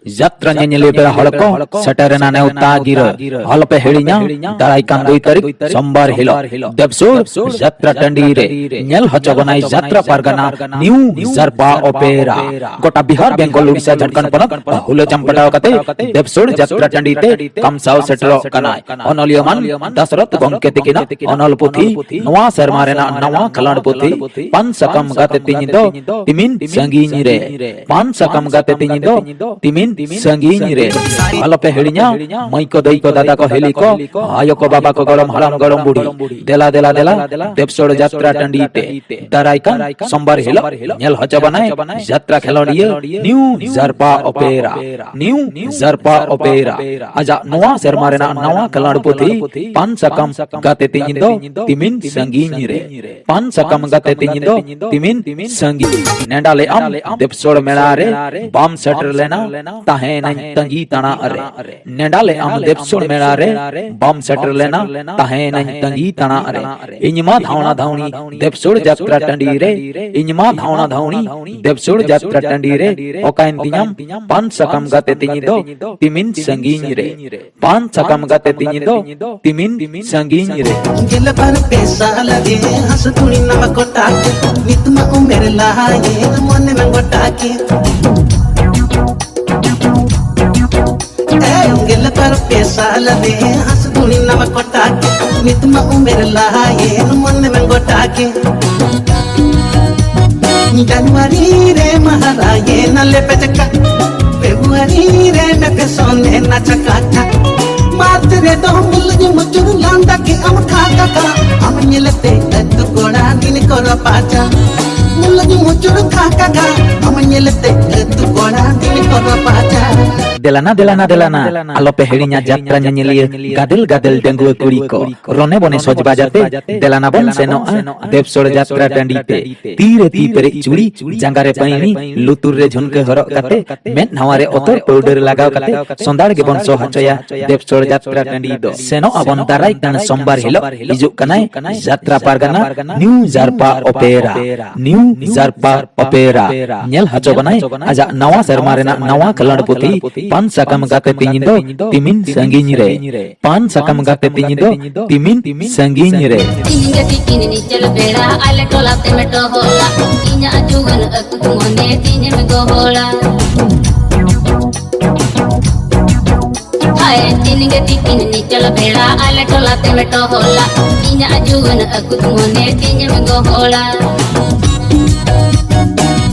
Jatra nyanyele bera holko seterena neuta gira holope helinya darai kan 2 tarik sombar hilo Debsole jatra tandire nyel hocogonai jatra pargana new Jarpa opera gota Bihar Bengal Odisha Jharkhand ponot hulo champatao kate Debsole jatra tandite kamsao setero kanai onoliaman dasrat gongke tikina onol puthi noa sermarena nawa khalan puthi pan sakam gate tinido timin sanginya re pan sakam gate tinido timin sanginya re halope helinya mai ko dei ko dada ko heli ko ayo ko baba ko gorom haram gorom budi dela Debsole jatra tandite daraikan sombar hilo nyel hoca banai jatra khelodiya new Jarpa opera aja noa sermarena nawa khalan puthi pan sakam gate tinido timin sanginya re pan sakam gate tinido timin sangi nendale am Debsole melare bam setter lena tahe nahi tangi tana are nendale am Debsole melare bam setter lena tahe nahi tangi tana are inyma dhauni Debsole jatra tandire inyma dhauni Debsole jatra tandire okain tinyam pan sakam gate tinido timin sanginya re pan sakam gate tinido timin sanginya re gel par pesa lage has tuni namakota nitma umere lahaye mon me ngotaki gel par pesa lage has tuni namakota nitma umere lahaye mon me ngotaki January re maharaye nalle pechaka February re me sone na chakata March re to mulgi muchur landa ki am khaka ka am nyelate tat koda din kora pacha mulgi muchur khaka ka am nyelate tat koda din kora pacha Delana alope helinya jatra nyanyilia gadel denggu kuriko rone bone soj bajate delana bon seno Debsole jatra tandite tire pere churi jangare paini lutur re jhunke horok kate men naware otor powder lagaw kate sondar ge bon so hachoya Debsole jatra tandido seno abon darai kan sombar hilo hijuk kanai jatra pargana new Jarpa opera nyel hacho banai aja nawa sermarena nawa khalan puthi pan sakam gate tinido timin sanginya re pan sakam gate tinido timin sanginya re tinga tikini ni chal bera ale tola te meto hola tinya ajugan aku mone tinya me go hola ay tinga tikini ni chal bera ale tola te meto hola tinya ajugan aku mone tinya me go hola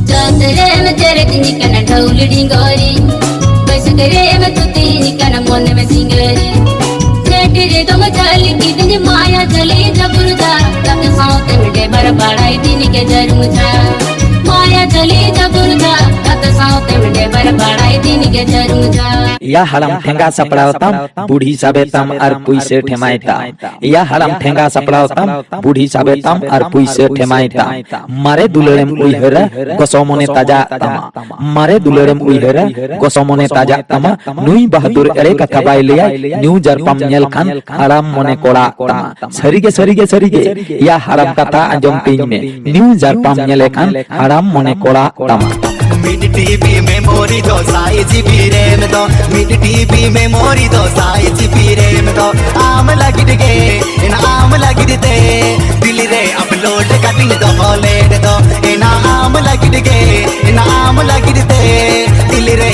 jatre me tere tini kana dhauli dingori Basagare me tuti ni kana mon me singari Chetere dom jali ki din maya jali jabruda tak saute me de bar badai din ke jarmuja maya jali jabruda tak saute me de bar badai din ke jarmuja या हलम ठेंगा सपड़ावतम बूढ़ी साबेतम और पुइसे ठेमाइता या हलम ठेंगा सपड़ावतम बूढ़ी साबेतम और पुइसे ठेमाइता मारे दुलरेम उइहरा गोसोमने ताजा तमा मारे दुलरेम उइहरा गोसोमने ताजा तमा नुई बहादुर एरे का कबाई लिया न्यू जरपम नेल खान हराम मोने कोड़ा तमा सरीगे या हराम कथा अंजम तीन में न्यू जरपम नेल खान हराम मोने कोड़ा तमा मिड टीवी मेमोरी दो साई जीबी रैम दो मिड टीवी मेमोरी दो साई जीबी रैम दो आम लगिदगे इन आम लगिदते दिल रे अपलोड कटिंग दो हॉलेड दो इन आम लगिदगे इन आम लगिदते दिल रे